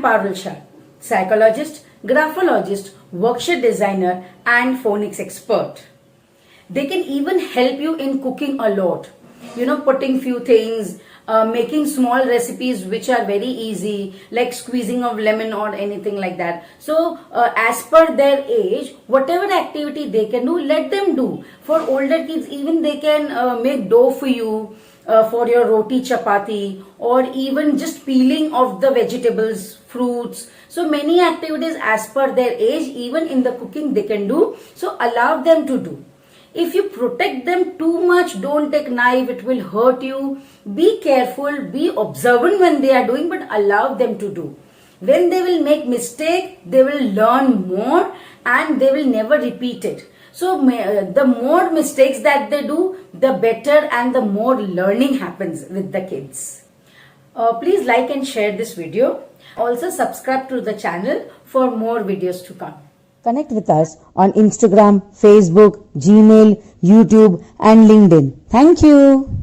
Parul Shah, psychologist, graphologist, worksheet designer and phonics expert. They can even help you in cooking a lot. Putting few things, making small recipes which are very easy, like squeezing of lemon or anything like that. So as per their age, whatever activity they can do, let them do. For older kids, even they can make dough for you, for your roti chapati, or even just peeling of the vegetables, fruits. So many activities as per their age, even in the cooking they can do. So allow them to do. If you protect them too much, don't take knife, it will hurt you. Be careful, be observant when they are doing, but allow them to do. When they will make mistake, they will learn more and they will never repeat it. So the more mistakes that they do, the better and the more learning happens with the kids. Please like and share this video. Also subscribe to the channel for more videos to come. Connect with us on Instagram, Facebook, Gmail, YouTube and LinkedIn. Thank you.